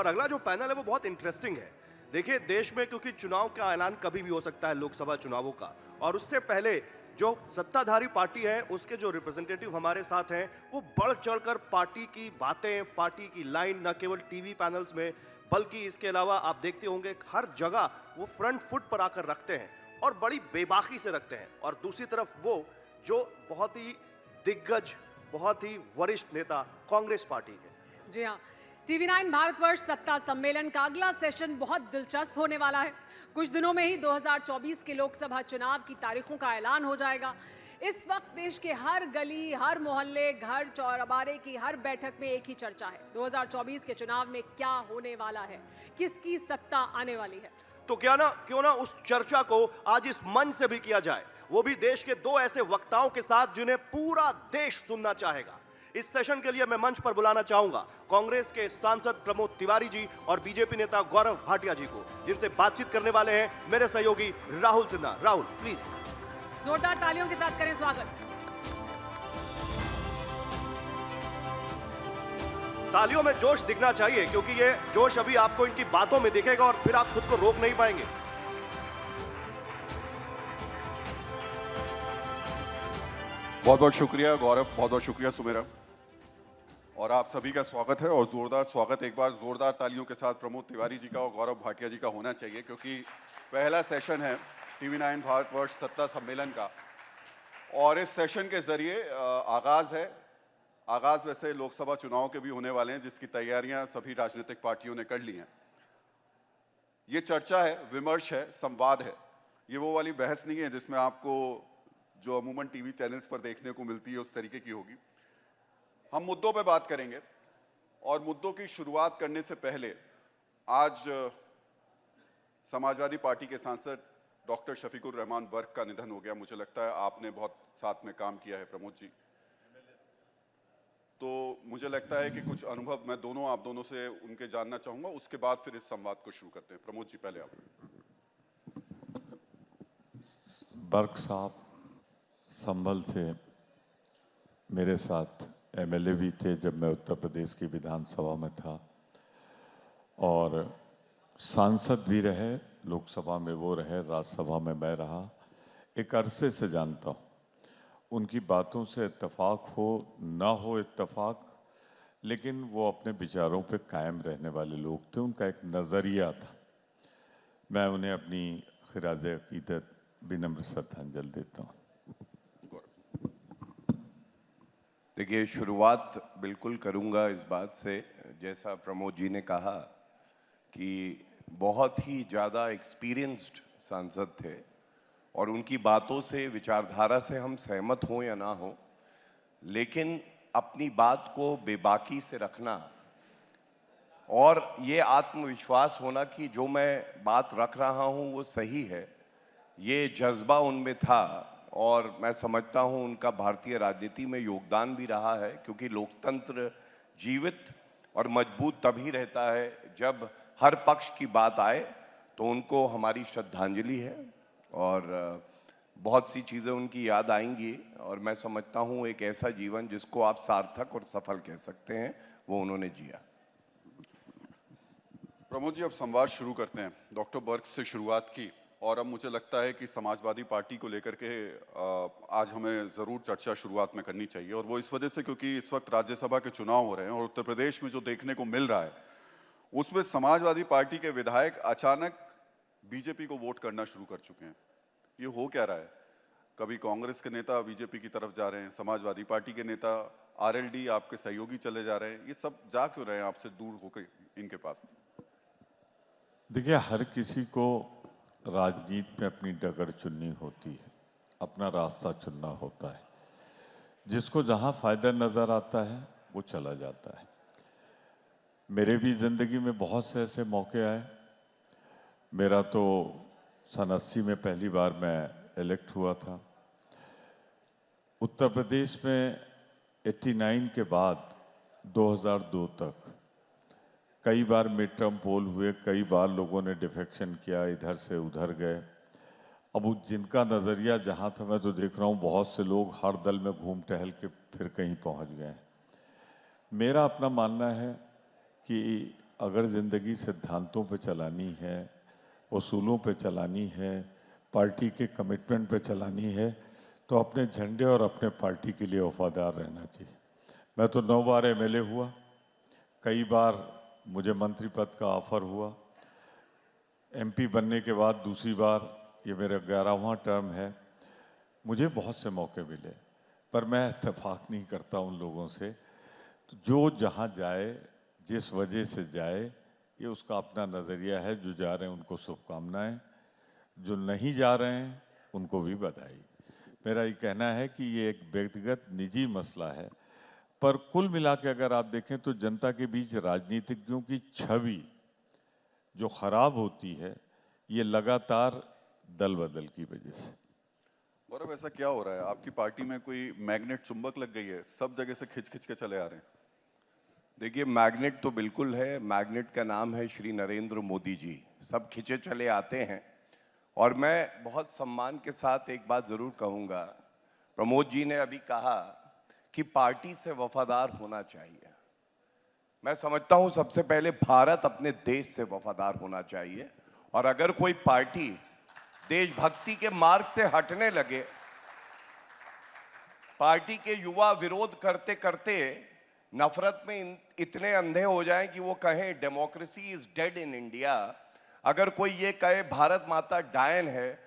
और अगला जो पैनल है वो बहुत इंटरेस्टिंग है। देखिए, देश में क्योंकि चुनाव का ऐलान कभी भी हो सकता है, लोकसभा चुनावों का, और उससे पहले जो सत्ताधारी पार्टी है उसके जो रिप्रेजेंटेटिव हमारे साथ हैं वो बढ़ चढ़कर पार्टी की बातें, पार्टी की लाइन न केवल टीवी पैनल्स में बल्कि इसके अलावा आप देखते होंगे हर जगह वो फ्रंट फुट पर आकर रखते हैं और बड़ी बेबाकी से रखते हैं। और दूसरी तरफ वो जो बहुत ही दिग्गज, बहुत ही वरिष्ठ नेता कांग्रेस पार्टी के। जी हाँ, TV9 भारतवर्ष सत्ता सम्मेलन का अगला सेशन बहुत दिलचस्प होने वाला है। कुछ दिनों में ही 2024 के लोकसभा चुनाव की तारीखों का ऐलान हो जाएगा। इस वक्त देश के हर गली, हर मोहल्ले, घर चौराबारे की हर बैठक में एक ही चर्चा है, 2024 के चुनाव में क्या होने वाला है, किसकी सत्ता आने वाली है। तो क्यों ना उस चर्चा को आज इस मंच से भी किया जाए, वो भी देश के दो ऐसे वक्ताओं के साथ जिन्हें पूरा देश सुनना चाहेगा। इस सेशन के लिए मैं मंच पर बुलाना चाहूंगा कांग्रेस के सांसद प्रमोद तिवारी जी और बीजेपी नेता गौरव भाटिया जी को, जिनसे बातचीत करने वाले हैं मेरे सहयोगी राहुल सिन्हा। राहुल, प्लीज। जोरदार तालियों के साथ करें स्वागत। तालियों में जोश दिखना चाहिए क्योंकि ये जोश अभी आपको इनकी बातों में दिखेगा और फिर आप खुद को रोक नहीं पाएंगे। बहुत बहुत शुक्रिया गौरव, बहुत बहुत शुक्रिया सुमेरा, और आप सभी का स्वागत है। और जोरदार स्वागत एक बार जोरदार तालियों के साथ प्रमोद तिवारी जी का और गौरव भाटिया जी का होना चाहिए, क्योंकि पहला सेशन है TV9 भारतवर्ष सत्ता सम्मेलन का। और इस सेशन के जरिए आगाज वैसे लोकसभा चुनाव के भी होने वाले हैं, जिसकी तैयारियां सभी राजनीतिक पार्टियों ने कर ली हैं। ये चर्चा है, विमर्श है, संवाद है। ये वो वाली बहस नहीं है जिसमें आपको जो अमूमन टीवी चैनल्स पर देखने को मिलती है उस तरीके की होगी। हम मुद्दों पे बात करेंगे, और मुद्दों की शुरुआत करने से पहले आज समाजवादी पार्टी के सांसद डॉक्टर शफीकुर रहमान बर्क का निधन हो गया। मुझे लगता है आपने बहुत साथ में काम किया है प्रमोद जी, तो मुझे लगता है कि कुछ अनुभव मैं आप दोनों से उनके जानना चाहूंगा। उसके बाद फिर इस संवाद को शुरू करते हैं। प्रमोद जी, पहले आप। बर्क साहब संभल से मेरे साथ MLA भी थे जब मैं उत्तर प्रदेश की विधानसभा में था, और सांसद भी रहे, लोकसभा में वो रहे, राज्यसभा में मैं रहा। एक अरसे से जानता हूँ। उनकी बातों से इत्तेफाक हो ना हो इत्तेफाक, लेकिन वो अपने विचारों पे कायम रहने वाले लोग थे। उनका एक नज़रिया था। मैं उन्हें अपनी खिराज अकीदत विनम्र श्रद्धांजलि देता हूँ। देखिए, शुरुआत बिल्कुल करूंगा इस बात से, जैसा प्रमोद जी ने कहा कि बहुत ही ज़्यादा एक्सपीरियंस्ड सांसद थे और उनकी बातों से, विचारधारा से हम सहमत हों या ना हो, लेकिन अपनी बात को बेबाकी से रखना और ये आत्मविश्वास होना कि जो मैं बात रख रहा हूँ वो सही है, ये जज्बा उनमें था। और मैं समझता हूँ उनका भारतीय राजनीति में योगदान भी रहा है, क्योंकि लोकतंत्र जीवित और मजबूत तभी रहता है जब हर पक्ष की बात आए। तो उनको हमारी श्रद्धांजलि है और बहुत सी चीज़ें उनकी याद आएंगी, और मैं समझता हूँ एक ऐसा जीवन जिसको आप सार्थक और सफल कह सकते हैं, वो उन्होंने जिया। प्रमोद जी, अब संवाद शुरू करते हैं। डॉक्टर बर्क से शुरुआत की, और अब मुझे लगता है कि समाजवादी पार्टी को लेकर के आज हमें ज़रूर चर्चा शुरुआत में करनी चाहिए, और वो इस वजह से क्योंकि इस वक्त राज्यसभा के चुनाव हो रहे हैं और उत्तर प्रदेश में जो देखने को मिल रहा है उसमें समाजवादी पार्टी के विधायक अचानक बीजेपी को वोट करना शुरू कर चुके हैं। ये हो क्या रहा है? कभी कांग्रेस के नेता बीजेपी की तरफ जा रहे हैं, समाजवादी पार्टी के नेता RLD आपके सहयोगी चले जा रहे हैं, ये सब जा क्यों रहे हैं आपसे दूर होकर इनके पास? देखिए, हर किसी को राजनीति में अपनी डगर चुननी होती है, अपना रास्ता चुनना होता है। जिसको जहां फायदा नजर आता है वो चला जाता है। मेरे भी जिंदगी में बहुत से ऐसे मौके आए। मेरा तो सन 80 में पहली बार मैं इलेक्ट हुआ था। उत्तर प्रदेश में 89 के बाद 2002 तक कई बार मिड टर्म पोल हुए, कई बार लोगों ने डिफेक्शन किया, इधर से उधर गए। अब जिनका नज़रिया जहाँ था, मैं तो देख रहा हूँ बहुत से लोग हर दल में घूम टहल के फिर कहीं पहुँच गए। मेरा अपना मानना है कि अगर ज़िंदगी सिद्धांतों पे चलानी है, उसूलों पे चलानी है, पार्टी के कमिटमेंट पे चलानी है, तो अपने झंडे और अपने पार्टी के लिए वफादार रहना चाहिए। मैं तो 9 बार एमएलए हुआ, कई बार मुझे मंत्री पद का ऑफर हुआ, एमपी बनने के बाद दूसरी बार ये मेरा 11वां टर्म है। मुझे बहुत से मौके मिले, पर मैं इत्तेफाक नहीं करता उन लोगों से। तो जो जहाँ जाए, जिस वजह से जाए, ये उसका अपना नज़रिया है। जो जा रहे हैं उनको शुभकामनाएं, जो नहीं जा रहे हैं उनको भी बधाई। मेरा ये कहना है कि ये एक व्यक्तिगत निजी मसला है, पर कुल मिला के अगर आप देखें तो जनता के बीच राजनीतिज्ञों की छवि जो खराब होती है, ये लगातार दल बदल की वजह से। गौरव, ऐसा क्या हो रहा है? आपकी पार्टी में कोई मैग्नेट चुंबक लग गई है? सब जगह से खिंच खिंच के चले आ रहे हैं। देखिए, मैग्नेट तो बिल्कुल है। मैग्नेट का नाम है श्री नरेंद्र मोदी जी। सब खिंचे चले आते हैं। और मैं बहुत सम्मान के साथ एक बात ज़रूर कहूँगा, प्रमोद जी ने अभी कहा कि पार्टी से वफादार होना चाहिए। मैं समझता हूँ सबसे पहले भारत अपने देश से वफादार होना चाहिए। और अगर कोई पार्टी देशभक्ति के मार्ग से हटने लगे, पार्टी के युवा विरोध करते करते नफरत में इतने अंधे हो जाएं कि वो कहें democracy is dead in India, अगर कोई ये कहे भारत माता डायन है,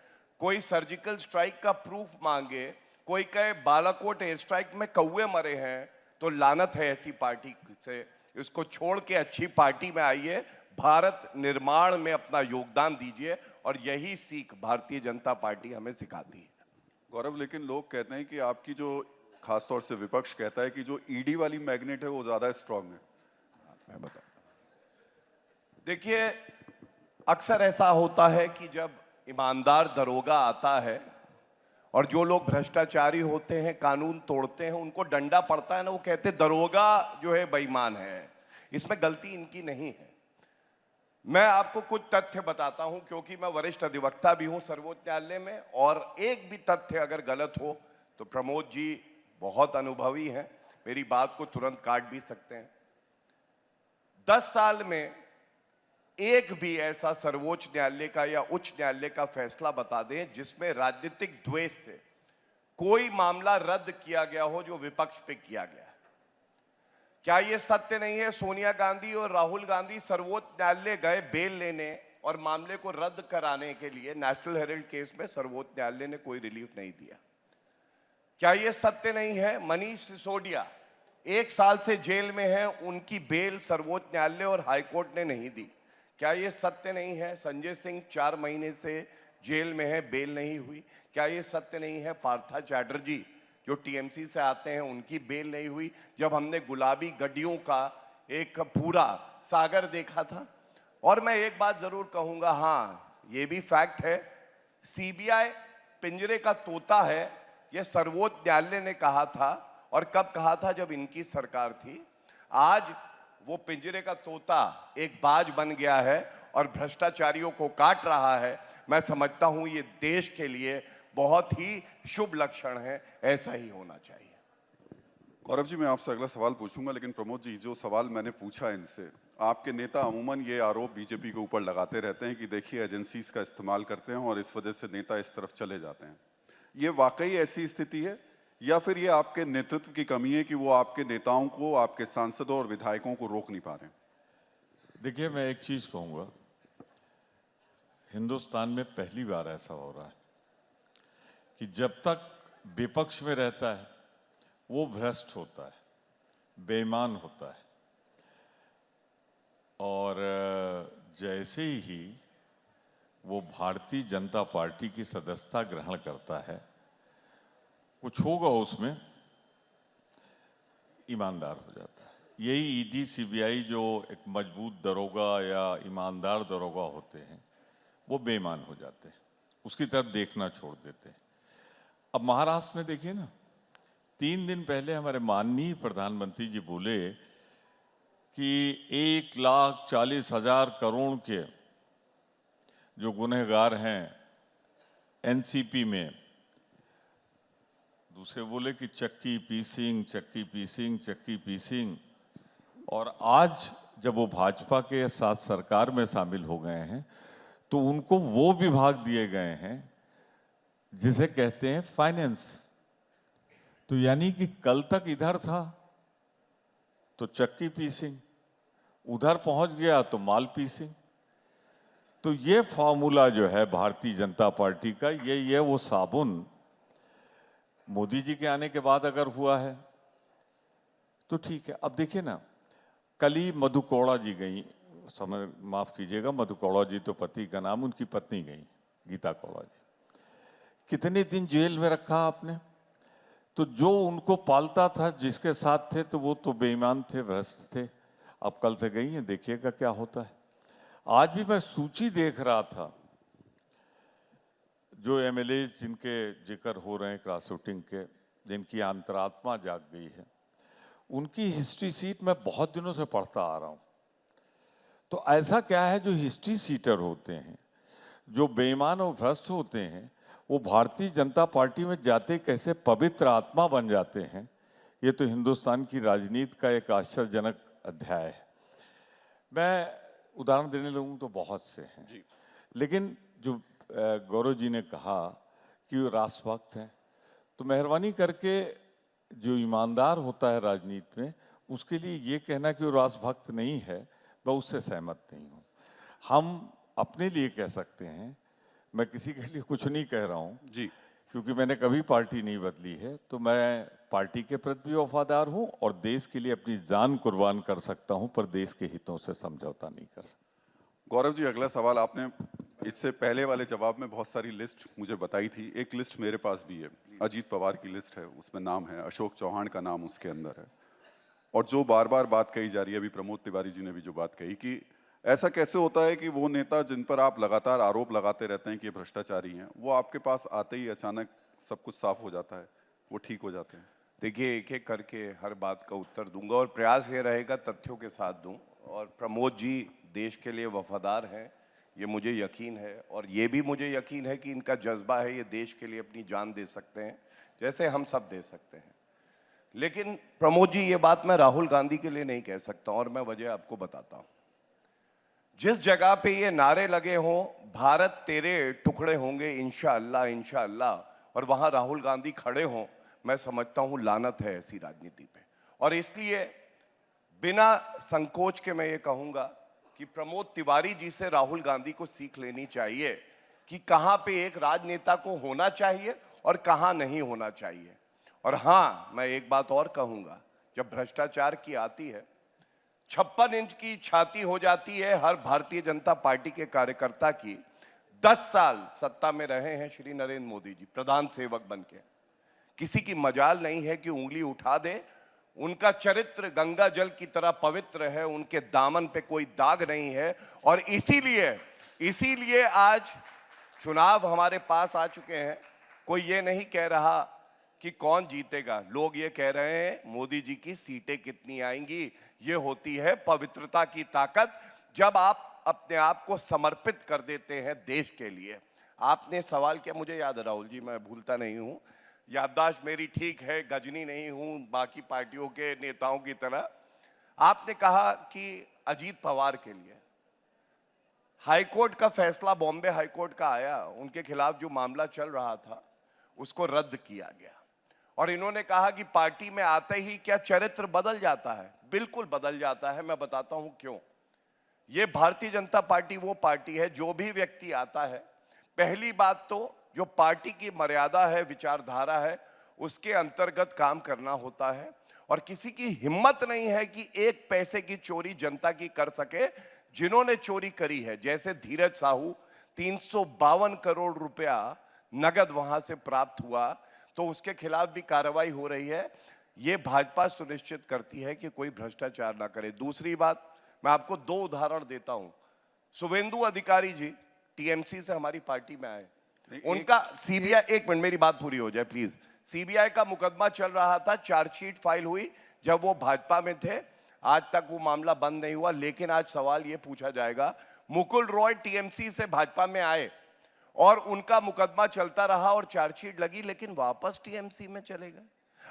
कोई सर्जिकल स्ट्राइक का प्रूफ मांगे, कोई कहे बालाकोट एयर स्ट्राइक में कौवे मरे हैं, तो लानत है ऐसी पार्टी से। इसको छोड़ के अच्छी पार्टी में आइए, भारत निर्माण में अपना योगदान दीजिए, और यही सीख भारतीय जनता पार्टी हमें सिखाती है। गौरव, लेकिन लोग कहते हैं कि आपकी जो, खासतौर से विपक्ष कहता है कि जो ईडी वाली मैग्नेट है वो ज्यादा स्ट्रांग है। मैं बताता हूं। देखिए, अक्सर ऐसा होता है कि जब ईमानदार दरोगा आता है और जो लोग भ्रष्टाचारी होते हैं, कानून तोड़ते हैं, उनको डंडा पड़ता है ना, वो कहते दरोगा जो है बेईमान है। इसमें गलती इनकी नहीं है। मैं आपको कुछ तथ्य बताता हूं, क्योंकि मैं वरिष्ठ अधिवक्ता भी हूं सर्वोच्च न्यायालय में, और एक भी तथ्य अगर गलत हो तो प्रमोद जी बहुत अनुभवी हैं, मेरी बात को तुरंत काट भी सकते हैं। 10 साल में एक भी ऐसा सर्वोच्च न्यायालय का या उच्च न्यायालय का फैसला बता दें जिसमें राजनीतिक द्वेष से कोई मामला रद्द किया गया हो जो विपक्ष पे किया गया है। क्या यह सत्य नहीं है? सोनिया गांधी और राहुल गांधी सर्वोच्च न्यायालय गए बेल लेने और मामले को रद्द कराने के लिए। नेशनल हेराल्ड केस में सर्वोच्च न्यायालय ने कोई रिलीफ नहीं दिया। क्या यह सत्य नहीं है? मनीष सिसोदिया 1 साल से जेल में है, उनकी बेल सर्वोच्च न्यायालय और हाईकोर्ट ने नहीं दी। क्या यह सत्य नहीं है? संजय सिंह 4 महीने से जेल में है, बेल नहीं हुई। क्या यह सत्य नहीं है? पार्था चैटर्जी जो टीएमसी से आते हैं, उनकी बेल नहीं हुई, जब हमने गुलाबी गड्डियों का एक पूरा सागर देखा था। और मैं एक बात जरूर कहूंगा, हाँ ये भी फैक्ट है, सीबीआई पिंजरे का तोता है, यह सर्वोच्च न्यायालय ने कहा था। और कब कहा था? जब इनकी सरकार थी। आज वो पिंजरे का तोता एक बाज बन गया है और भ्रष्टाचारियों को काट रहा है। मैं समझता हूं ये देश के लिए बहुत ही शुभ लक्षण है, ऐसा ही होना चाहिए। गौरव जी, मैं आपसे अगला सवाल पूछूंगा, लेकिन प्रमोद जी, जो सवाल मैंने पूछा इनसे, आपके नेता अमूमन ये आरोप बीजेपी के ऊपर लगाते रहते हैं कि देखिए एजेंसीज का इस्तेमाल करते हैं और इस वजह से नेता इस तरफ चले जाते हैं। ये वाकई ऐसी स्थिति है या फिर ये आपके नेतृत्व की कमी है कि वो आपके नेताओं को, आपके सांसदों और विधायकों को रोक नहीं पा रहे हैं? देखिए, मैं एक चीज कहूंगा, हिंदुस्तान में पहली बार ऐसा हो रहा है कि जब तक विपक्ष में रहता है वो भ्रष्ट होता है, बेईमान होता है, और जैसे ही वो भारतीय जनता पार्टी की सदस्यता ग्रहण करता है, कुछ होगा उसमें, ईमानदार हो जाता है। यही ईडी सीबीआई जो एक मजबूत दरोगा या ईमानदार दरोगा होते हैं, वो बेईमान हो जाते हैं, उसकी तरफ देखना छोड़ देते हैं। अब महाराष्ट्र में देखिए ना, 3 दिन पहले हमारे माननीय प्रधानमंत्री जी बोले कि 1,40,000 करोड़ के जो गुनहगार हैं एनसीपी में, दूसरे बोले कि चक्की पीसिंग, चक्की पीसिंग, चक्की पीसिंग। और आज जब वो भाजपा के साथ सरकार में शामिल हो गए हैं तो उनको वो विभाग दिए गए हैं जिसे कहते हैं फाइनेंस। तो यानी कि कल तक इधर था तो चक्की पीसिंग, उधर पहुंच गया तो माल पीसिंग। तो ये फॉर्मूला जो है भारतीय जनता पार्टी का, ये वो साबुन मोदी जी के आने के बाद अगर हुआ है तो ठीक है। अब देखिए ना, कल ही मधु कोड़ा जी गई, समय माफ कीजिएगा, मधु कोड़ा जी तो पति का नाम, उनकी पत्नी गई गीता कोड़ा जी। कितने दिन जेल में रखा आपने? तो जो उनको पालता था, जिसके साथ थे, तो वो तो बेईमान थे, भ्रष्ट थे। अब कल से गई हैं, देखिएगा क्या होता है। आज भी मैं सूची देख रहा था, जो एमएलए जिनके जिक्र हो रहे हैं क्रॉस वोटिंग के, जिनकी अंतरात्मा जाग गई है, उनकी हिस्ट्री सीट मैं बहुत दिनों से पढ़ता आ रहा हूं। तो ऐसा क्या है, जो हिस्ट्री सीटर होते हैं, जो बेईमान और भ्रष्ट होते हैं, वो भारतीय जनता पार्टी में जाते कैसे पवित्र आत्मा बन जाते हैं। ये तो हिंदुस्तान की राजनीति का एक आश्चर्यजनक अध्याय है। मैं उदाहरण देने लगूँ तो बहुत से हैं जी, लेकिन जो गौरव जी ने कहा कि वो राष्ट्रभक्त हैं, तो मेहरबानी करके जो ईमानदार होता है राजनीति में, उसके लिए ये कहना कि वो राष्ट्रभक्त नहीं है, मैं उससे सहमत नहीं हूँ। हम अपने लिए कह सकते हैं, मैं किसी के लिए कुछ नहीं कह रहा हूँ जी, क्योंकि मैंने कभी पार्टी नहीं बदली है। तो मैं पार्टी के प्रति भी वफादार हूँ और देश के लिए अपनी जान कुर्बान कर सकता हूँ, पर देश के हितों से समझौता नहीं कर सकता। गौरव जी, अगला सवाल, आपने इससे पहले वाले जवाब में बहुत सारी लिस्ट मुझे बताई थी। एक लिस्ट मेरे पास भी है, अजीत पवार की लिस्ट है, उसमें नाम है, अशोक चौहान का नाम उसके अंदर है। और जो बार बार बात कही जा रही है, अभी प्रमोद तिवारी जी ने भी जो बात कही कि ऐसा कैसे होता है कि वो नेता जिन पर आप लगातार आरोप लगाते रहते हैं कि ये भ्रष्टाचारी हैं, वो आपके पास आते ही अचानक सब कुछ साफ हो जाता है, वो ठीक हो जाते हैं। देखिए, एक एक करके हर बात का उत्तर दूंगा और प्रयास ये रहेगा तथ्यों के साथ दूं। और प्रमोद जी देश के लिए वफादार हैं, ये मुझे यकीन है, और ये भी मुझे यकीन है कि इनका जज्बा है, ये देश के लिए अपनी जान दे सकते हैं जैसे हम सब दे सकते हैं। लेकिन प्रमोद जी, ये बात मैं राहुल गांधी के लिए नहीं कह सकता, और मैं वजह आपको बताता हूं। जिस जगह पे ये नारे लगे हों, भारत तेरे टुकड़े होंगे इंशाअल्लाह इंशाअल्लाह, और वहां राहुल गांधी खड़े हों, मैं समझता हूं लानत है ऐसी राजनीति पे। और इसलिए बिना संकोच के मैं ये कहूंगा कि प्रमोद तिवारी जी से राहुल गांधी को सीख लेनी चाहिए कि कहां पे एक राजनेता को होना चाहिए और कहां नहीं होना चाहिए। और हां, मैं एक बात और कहूंगा, जब भ्रष्टाचार की आती है, 56 इंच की छाती हो जाती है हर भारतीय जनता पार्टी के कार्यकर्ता की। 10 साल सत्ता में रहे हैं श्री नरेंद्र मोदी जी प्रधान सेवक बनके, किसी की मजाल नहीं है कि उंगली उठा दे। उनका चरित्र गंगा जल की तरह पवित्र है, उनके दामन पे कोई दाग नहीं है। और इसीलिए आज चुनाव हमारे पास आ चुके हैं। कोई ये नहीं कह रहा कि कौन जीतेगा, लोग ये कह रहे हैं मोदी जी की सीटें कितनी आएंगी। ये होती है पवित्रता की ताकत, जब आप अपने आप को समर्पित कर देते हैं देश के लिए। आपने सवाल किया, मुझे याद है राहुल जी, मैं भूलता नहीं हूं, याददाश्त मेरी ठीक है, गजनी नहीं हूं बाकी पार्टियों के नेताओं की तरह। आपने कहा कि अजीत पवार के लिए हाईकोर्ट का फैसला, बॉम्बे हाईकोर्ट का आया, उनके खिलाफ जो मामला चल रहा था उसको रद्द किया गया। और इन्होंने कहा कि पार्टी में आते ही क्या चरित्र बदल जाता है? बिल्कुल बदल जाता है। मैं बताता हूं क्यों। ये भारतीय जनता पार्टी वो पार्टी है, जो भी व्यक्ति आता है, पहली बात तो जो पार्टी की मर्यादा है, विचारधारा है, उसके अंतर्गत काम करना होता है। और किसी की हिम्मत नहीं है कि एक पैसे की चोरी जनता की कर सके। जिन्होंने चोरी करी है, जैसे धीरज साहू, 352 करोड़ रुपया नगद वहां से प्राप्त हुआ, तो उसके खिलाफ भी कार्रवाई हो रही है। ये भाजपा सुनिश्चित करती है कि कोई भ्रष्टाचार ना करे। दूसरी बात, मैं आपको 2 उदाहरण देता हूं। शुवेंदु अधिकारी जी टीएमसी से हमारी पार्टी में आए, उनका सीबीआई, एक मिनट मेरी बात पूरी हो जाए प्लीज। सीबीआई का मुकदमा चल रहा था, चार्जशीट फाइल हुई जब वो भाजपा में थे, आज तक वो मामला बंद नहीं हुआ। लेकिन आज सवाल ये पूछा जाएगा, मुकुल रॉय टीएमसी से भाजपा में आए और उनका मुकदमा चलता रहा और चार्जशीट लगी, लेकिन वापस टीएमसी में चले गए।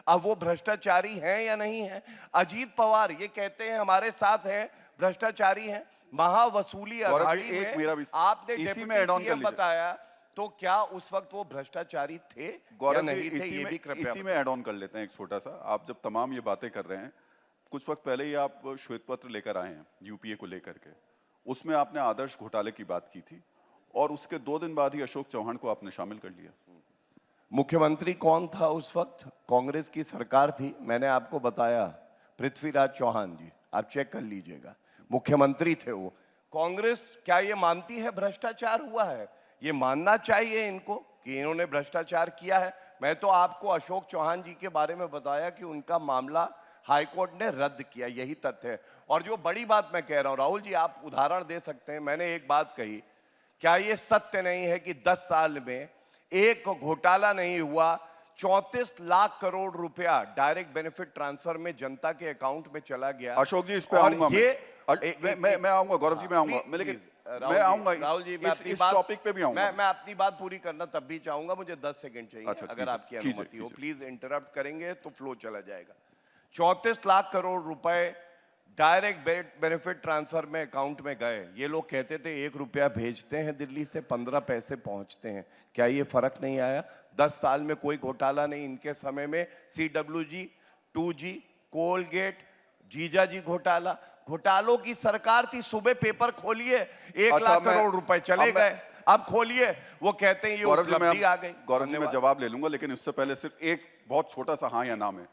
अब वो भ्रष्टाचारी हैं या नहीं है? अजीत पवार ये कहते हैं हमारे साथ हैं, भ्रष्टाचारी हैं। महावसूली गौरव जी, अघाड़ी एक मेरा भी में आपने इसी डिप्टी में ऐड ऑन कर सीएम लीजिए। बताया, तो क्या उस वक्त वो भ्रष्टाचारी थे या गौरव जी, नहीं थे? ये भी कृपया इसी में ऐड ऑन कर लेते हैं एक छोटा सा। आप जब तमाम ये बातें कर रहे हैं, कुछ वक्त पहले ही आप श्वेत पत्र लेकर आए हैं यूपीए को लेकर के, उसमें आपने आदर्श घोटाले की बात की थी और उसके 2 दिन बाद ही अशोक चौहान को आपने शामिल कर लिया। मुख्यमंत्री कौन था उस वक्त? कांग्रेस की सरकार थी, मैंने आपको बताया, पृथ्वीराज चौहान जी, आप चेक कर लीजिएगा, मुख्यमंत्री थे वो। कांग्रेस क्या ये मानती है भ्रष्टाचार हुआ है? ये मानना चाहिए इनको कि इन्होंने भ्रष्टाचार किया है। मैं तो आपको अशोक चौहान जी के बारे में बताया कि उनका मामला हाईकोर्ट ने रद्द किया, यही तथ्य है। और जो बड़ी बात मैं कह रहा हूं, राहुल जी आप उदाहरण दे सकते हैं, मैंने एक बात कही, क्या ये सत्य नहीं है कि 10 साल में एक घोटाला नहीं हुआ, 34 लाख करोड़ रुपया डायरेक्ट बेनिफिट ट्रांसफर में जनता के अकाउंट में चला गया। अशोक जी, इस पे और आऊंगा मैं आऊंगा गौरव जी, मैं आऊंगा, प्लीज, लेकिन प्लीज, मैं आऊंगा राहुल जी, मैं अपनी इस बात टॉपिक पे भी आऊंगा। मैं अपनी बात पूरी करना तब भी चाहूंगा, मुझे 10 सेकंड चाहिए। अच्छा, अगर कीजिए, आपकी कीजिए, अनुमति हो, कीजिए। प्लीज इंटरप्ट करेंगे तो फ्लो चला जाएगा। 34 लाख करोड़ रुपए डायरेक्ट बेनिफिट ट्रांसफर में अकाउंट में गए। ये लोग कहते थे 1 रुपया भेजते हैं दिल्ली से, 15 पैसे पहुंचते हैं। क्या ये फर्क नहीं आया? 10 साल में कोई घोटाला नहीं, इनके समय में CWG, 2G, कोलगेट, जीजाजी घोटाला, घोटालों की सरकार थी। सुबह पेपर खोलिए, 1 अच्छा, लाख करोड़ रुपए चले गए। अब खोलिए, वो कहते हैं ये उपलब्धि आ गई। गौरव जी, मैं जवाब ले लूंगा, लेकिन उससे पहले सिर्फ एक बहुत छोटा सा हाँ या ना में।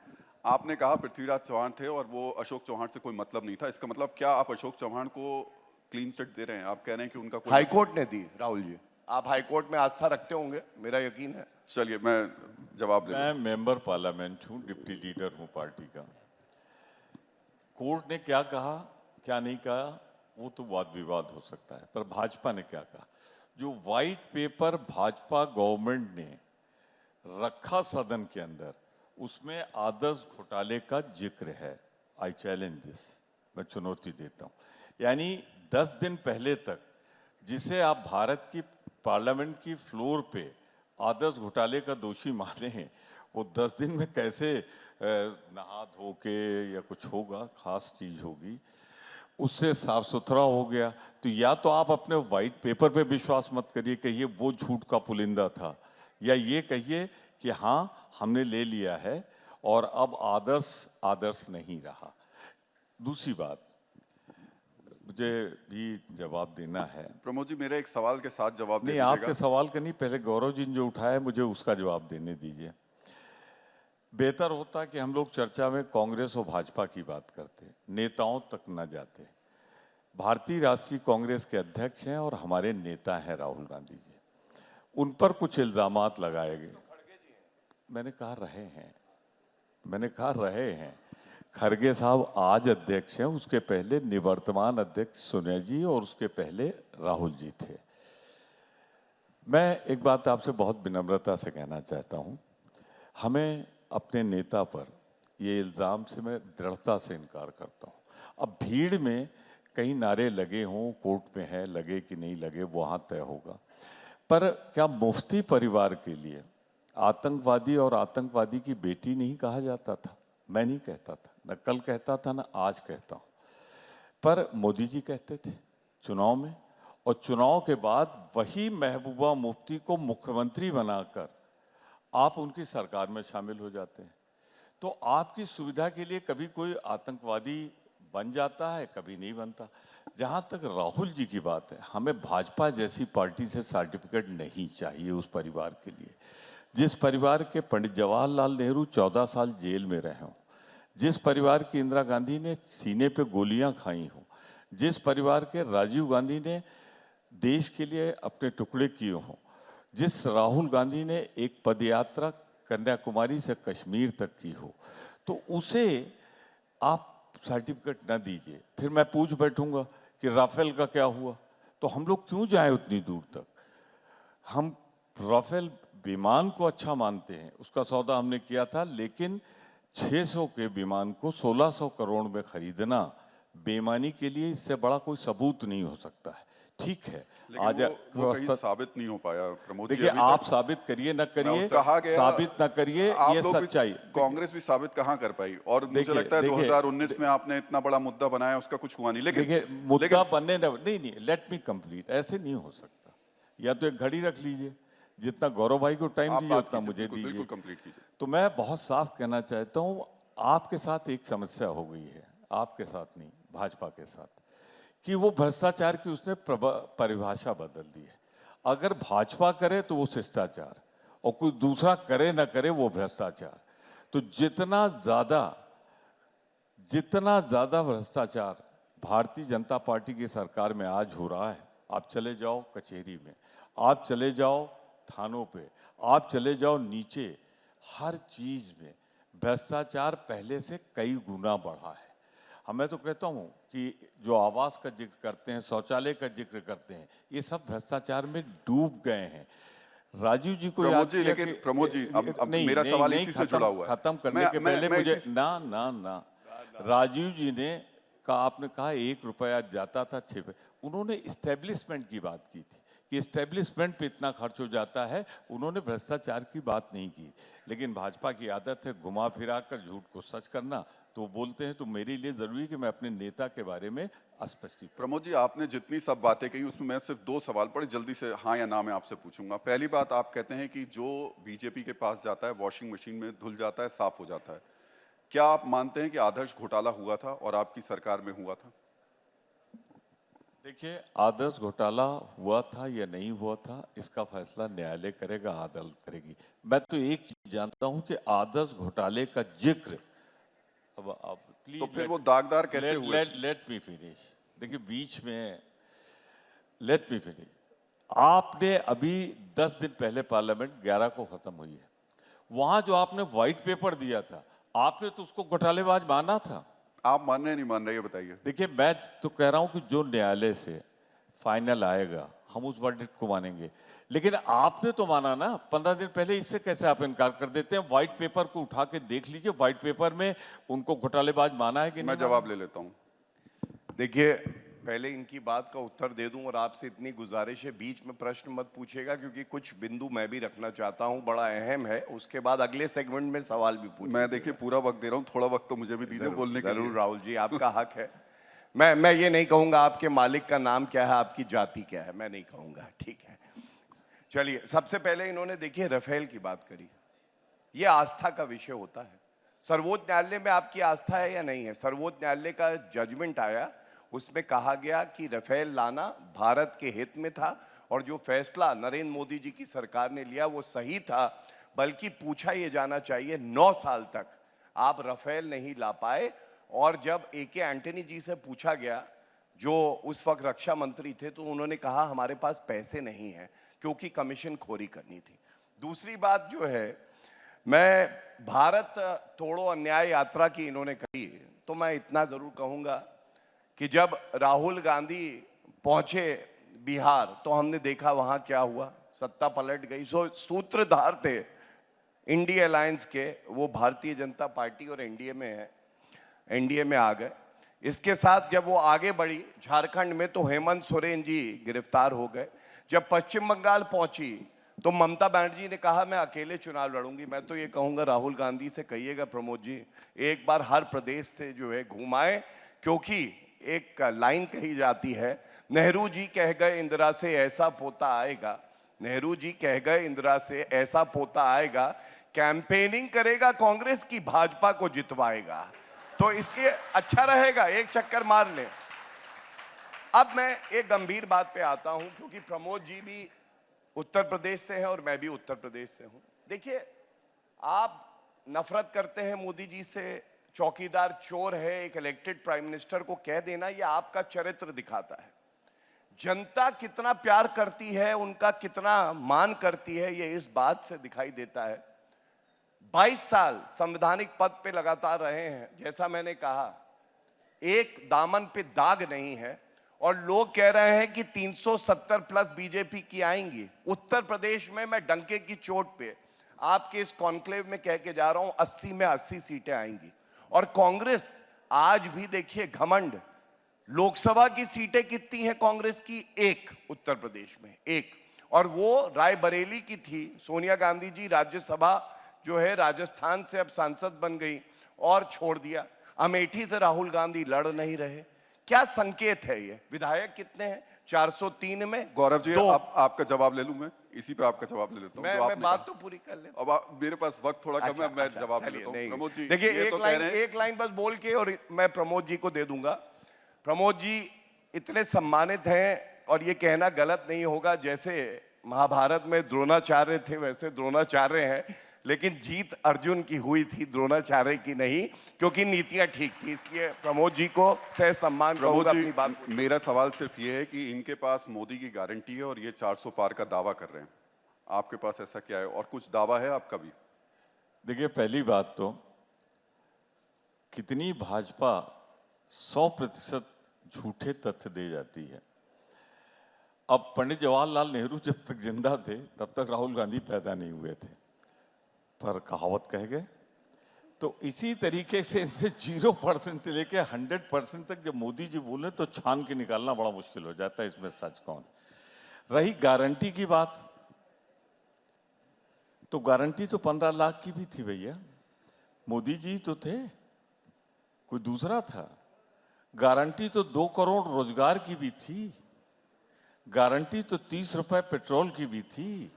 आपने कहा पृथ्वीराज चौहान थे और वो अशोक चौहान से कोई मतलब नहीं था। इसका मतलब क्या आप अशोक चौहान को क्लीन चिट दे रहे हैं? आप कह रहे हैं कि उनका कोई हाईकोर्ट ने दी। राहुल जी, आप हाईकोर्ट में आस्था रखते होंगे, मेरा यकीन है। चलिए, मैं जवाब ले मैं मेंबर पार्लियामेंट हूँ, डिप्टी लीडर हूँ पार्टी का। कोर्ट ने क्या कहा क्या नहीं कहा वो तो वाद विवाद हो सकता है, पर भाजपा ने क्या कहा, जो व्हाइट पेपर भाजपा गवर्नमेंट ने रखा सदन के अंदर, उसमें आदर्श घोटाले का जिक्र है। आई चैलेंज दिस, मैं चुनौती देता हूँ। यानी 10 दिन पहले तक जिसे आप भारत की पार्लियामेंट की फ्लोर पे आदर्श घोटाले का दोषी माने हैं, वो 10 दिन में कैसे नहा धो के या कुछ होगा, खास चीज होगी, उससे साफ सुथरा हो गया। तो या तो आप अपने व्हाइट पेपर पे विश्वास मत करिए, कहिए वो झूठ का पुलिंदा था, या ये कहिए कि हाँ हमने ले लिया है और अब आदर्श नहीं रहा। दूसरी बात, मुझे भी जवाब देना है। प्रमोद जी, मेरे एक सवाल के साथ जवाब दे नहीं, दीजिएगा। आपके सवाल का नहीं, पहले गौरव जी ने जो उठाया है मुझे उसका जवाब देने दीजिए। बेहतर होता कि हम लोग चर्चा में कांग्रेस और भाजपा की बात करते, नेताओं तक न जाते। भारतीय राष्ट्रीय कांग्रेस के अध्यक्ष हैं और हमारे नेता हैं राहुल गांधी जी, उन पर कुछ इल्जामात लगाए गए। मैंने कहा रहे हैं। खड़गे साहब आज अध्यक्ष हैं, उसके पहले निवर्तमान अध्यक्ष सोनिया जी और उसके पहले राहुल जी थे। मैं एक बात आपसे बहुत विनम्रता से कहना चाहता हूं, हमें अपने नेता पर ये इल्ज़ाम से मैं दृढ़ता से इनकार करता हूं। अब भीड़ में कहीं नारे लगे हों, कोर्ट में है, लगे कि नहीं लगे वहाँ तय होगा, पर क्या मुफ्ती परिवार के लिए आतंकवादी और आतंकवादी की बेटी नहीं कहा जाता था? मैं नहीं कहता था, न कल कहता था, न आज कहता हूँ, पर मोदी जी कहते थे चुनाव में, और चुनाव के बाद वही महबूबा मुफ्ती को मुख्यमंत्री बनाकर आप उनकी सरकार में शामिल हो जाते हैं। तो आपकी सुविधा के लिए कभी कोई आतंकवादी बन जाता है, कभी नहीं बनता। जहाँ तक राहुल जी की बात है, हमें भाजपा जैसी पार्टी से सर्टिफिकेट नहीं चाहिए उस परिवार के लिए, जिस परिवार के पंडित जवाहरलाल नेहरू 14 साल जेल में रहे हों, जिस परिवार की इंदिरा गांधी ने सीने पे गोलियां खाई हों, जिस परिवार के राजीव गांधी ने देश के लिए अपने टुकड़े किए हों, जिस राहुल गांधी ने एक पदयात्रा कन्याकुमारी से कश्मीर तक की हो, तो उसे आप सर्टिफिकेट ना दीजिए। फिर मैं पूछ बैठूंगा कि राफेल का क्या हुआ, तो हम लोग क्यों जाएं उतनी दूर तक? हम राफेल विमान को अच्छा मानते हैं, उसका सौदा हमने किया था, लेकिन 600 के विमान को 1600 करोड़ में खरीदना बेईमानी के लिए, इससे बड़ा कोई सबूत नहीं हो सकता है। ठीक है। लेकिन आज वो कहीं व्यवस्था, साबित नहीं हो पाया प्रमोद जी देखिए अभी आप तक। साबित करिए न करिए, कहा गया, साबित न करिए, आप ये लोग भी, सच्चाई। कांग्रेस भी साबित कहाँ कर पाई। और मुझे देखिए लगता है देखिए 2019 में आपने इतना बड़ा मुद्दा बनाया, उसका कुछ हुआ नहीं। लेकिन देखिए मुद्दा लेकिन बनने न, नहीं नहीं, लेट मी कंप्लीट। ऐसे नहीं हो सकता। या तो एक घड़ी रख लीजिए, जितना गौरव भाई को टाइम आप दीजिए बात उतना कीजिए, मुझे बिल्कुल बिल्कुल दीजिए। कंप्लीट कीजिए। तो मैं बहुत साफ कहना चाहता हूँ, आपके साथ एक समस्या हो गई है, आपके साथ नहीं, भाजपा के साथ, कि वो भ्रष्टाचार की उसने परिभाषा बदल दी है। अगर भाजपा करे तो वो शिष्टाचार, और कोई दूसरा करे ना करे वो भ्रष्टाचार। तो जितना ज्यादा भ्रष्टाचार भारतीय जनता पार्टी की सरकार में आज हो रहा है, आप चले जाओ कचहरी में, आप चले जाओ थानों पे, आप चले जाओ नीचे, हर चीज में भ्रष्टाचार पहले से कई गुना बढ़ा है। मैं तो कहता हूँ कि जो आवास का जिक्र करते हैं, शौचालय का जिक्र करते हैं, ये सब भ्रष्टाचार में डूब गए हैं। राजीव जी को प्रमोद याद जी, किया लेकिन कि प्रमोद जी, अब नहीं मेरा नहीं सवाल नहीं, इसी से जुड़ा हुआ है। खत्म करने के पहले मैं मुझे इसी ना ना ना, राजीव जी ने कहा, आपने कहा 1 रुपया जाता था 6 पे, उन्होंने इस्टेब्लिशमेंट की बात की थी कि इस्टेब्लिशमेंट पे इतना खर्च हो जाता है, उन्होंने भ्रष्टाचार की बात नहीं की। लेकिन भाजपा की आदत है घुमा फिरा कर झूठ को सच करना, तो बोलते हैं तो मेरे लिए जरूरी है कि मैं अपने नेता के बारे में स्पष्टीकरण। प्रमोद जी, आपने जितनी सब बातें कही उसमें मैं सिर्फ 2 सवाल बड़े जल्दी से हाँ या ना में आपसे पूछूंगा। पहली बात, आप कहते हैं कि जो बीजेपी के पास जाता है वॉशिंग मशीन में धुल जाता है, साफ हो जाता है। क्या आप मानते हैं कि आदर्श घोटाला हुआ था और आपकी सरकार में हुआ था? देखिए, आदर्श घोटाला हुआ था या नहीं हुआ था, इसका फैसला न्यायालय करेगा, अदालत करेगी। मैं तो एक चीज जानता हूं कि आदर्श घोटाले का जिक्र, अब प्लीज, तो फिर वो दागदार कैसे हुए? Let me finish. देखिए बीच में, लेट मी फिनिश। आपने अभी 10 दिन पहले पार्लियामेंट 11 को खत्म हुई है, वहां जो आपने व्हाइट पेपर दिया था, आपने तो उसको घोटालेबाज माना था। आप मान रहे हैं नहीं मान रहे, ये बताइए। देखिए मैं तो कह रहा हूं कि जो न्यायालय से फाइनल आएगा हम उस वर्डिक्ट को मानेंगे, लेकिन आपने तो माना ना 15 दिन पहले। इससे कैसे आप इनकार कर देते हैं? व्हाइट पेपर को उठा के देख लीजिए, व्हाइट पेपर में उनको घोटालेबाज माना है कि मैं नहीं जवाब ले लेता हूं। देखिए, पहले इनकी बात का उत्तर दे दूं, और आपसे इतनी गुजारिश है बीच में प्रश्न मत पूछेगा, क्योंकि कुछ बिंदु मैं भी रखना चाहता हूं, बड़ा अहम है। उसके बाद अगले सेगमेंट में सवाल भी पूछेंगे। मैं देखिए पूरा वक्त दे रहा हूं, थोड़ा वक्त तो मुझे भी दीजिए बोलने के लिए। जरूर राहुल जी, आपका हक है। मैं ये नहीं कहूंगा आपके मालिक का नाम क्या है, आपकी जाति क्या है, मैं नहीं कहूंगा, ठीक है। चलिए, सबसे पहले इन्होंने देखिए राफेल की बात करी। ये आस्था का विषय होता है। सर्वोच्च न्यायालय में आपकी आस्था है या नहीं है? सर्वोच्च न्यायालय का जजमेंट आया, उसमें कहा गया कि राफेल लाना भारत के हित में था, और जो फैसला नरेंद्र मोदी जी की सरकार ने लिया वो सही था। बल्कि पूछा ये जाना चाहिए, 9 साल तक आप राफेल नहीं ला पाए। और जब ए.के. एंटनी जी से पूछा गया, जो उस वक्त रक्षा मंत्री थे, तो उन्होंने कहा हमारे पास पैसे नहीं हैं, क्योंकि कमीशन खोरी करनी थी। दूसरी बात जो है, मैं भारत तोड़ो अन्याय यात्रा की इन्होंने कही, तो मैं इतना जरूर कहूंगा कि जब राहुल गांधी पहुंचे बिहार, तो हमने देखा वहां क्या हुआ, सत्ता पलट गई। सूत्रधार थे इंडिया अलायंस के, वो भारतीय जनता पार्टी और एनडीए में है, एनडीए में आ गए। इसके साथ जब वो आगे बढ़ी झारखंड में, तो हेमंत सोरेन जी गिरफ्तार हो गए। जब पश्चिम बंगाल पहुंची, तो ममता बनर्जी ने कहा मैं अकेले चुनाव लड़ूंगी। मैं तो ये कहूंगा राहुल गांधी से कहिएगा, प्रमोद जी एक बार हर प्रदेश से जो है घुमाएं, क्योंकि एक लाइन कही जाती है, नेहरू जी कह गए इंदिरा से ऐसा पोता आएगा, नेहरू जी कह गए इंदिरा से ऐसा पोता आएगा, कैंपेनिंग करेगा कांग्रेस की, भाजपा को जितवाएगा। तो इसलिए अच्छा रहेगा एक चक्कर मार लें। अब मैं एक गंभीर बात पे आता हूं, क्योंकि प्रमोद जी भी उत्तर प्रदेश से हैं और मैं भी उत्तर प्रदेश से हूं। देखिए, आप नफरत करते हैं मोदी जी से, चौकीदार चोर है, एक इलेक्टेड प्राइम मिनिस्टर को कह देना, ये आपका चरित्र दिखाता है। जनता कितना प्यार करती है, उनका कितना मान करती है, ये इस बात से दिखाई देता है। 22 साल संवैधानिक पद पे लगातार रहे हैं, जैसा मैंने कहा, एक दामन पे दाग नहीं है। और लोग कह रहे हैं कि 370 प्लस बीजेपी की आएंगी। उत्तर प्रदेश में मैं डंके की चोट पे आपके इस कॉन्क्लेव में कह के जा रहा हूं, 80 में 80 सीटें आएंगी। और कांग्रेस आज भी देखिए घमंड, लोकसभा की सीटें कितनी हैं कांग्रेस की? एक, उत्तर प्रदेश में एक, और वो रायबरेली की थी। सोनिया गांधी जी राज्यसभा जो है राजस्थान से अब सांसद बन गई और छोड़ दिया। अमेठी से राहुल गांधी लड़ नहीं रहे। क्या संकेत है ये? विधायक कितने हैं? 403 में गौरव जी, दो। आपका जवाब ले लूं मैं? इसी पे आपका जवाब ले लेता हूं। जो आपने मैं बात कहा। तो पूरी कर ले। अब मेरे पास वक्त थोड़ा कम है, मैं जवाब ले चलिए, लेता हूं। नहीं, प्रमोद जी, देखिए ये तो कह रहे हैं एक लाइन बस बोल के और मैं प्रमोद जी को दे दूंगा। प्रमोद जी इतने सम्मानित हैं और ये कहना गलत नहीं होगा, जैसे महाभारत में द्रोणाचार्य थे वैसे द्रोणाचार्य हैं, लेकिन जीत अर्जुन की हुई थी, द्रोणाचार्य की नहीं, क्योंकि नीतियां ठीक थी। इसलिए प्रमोद जी को सह सम्मान प्रमोद कहूंगा जी, अपनी बात। मेरा सवाल सिर्फ ये है कि इनके पास मोदी की गारंटी है और ये 400 पार का दावा कर रहे हैं। आपके पास ऐसा क्या है और कुछ दावा है आपका भी? देखिए, पहली बात तो कितनी भाजपा 100% झूठे तथ्य दे जाती है। अब पंडित जवाहरलाल नेहरू जब तक जिंदा थे तब तक राहुल गांधी पैदा नहीं हुए थे, पर कहावत कह गए। तो इसी तरीके से इनसे 0% से लेकर 100% तक जब मोदी जी बोले तो छान के निकालना बड़ा मुश्किल हो जाता है इसमें सच कौन। रही गारंटी की बात, तो गारंटी तो 15 लाख की भी थी भैया, मोदी जी तो थे, कोई दूसरा था। गारंटी तो 2 करोड़ रोजगार की भी थी, गारंटी तो 30 रुपए पेट्रोल की भी थी,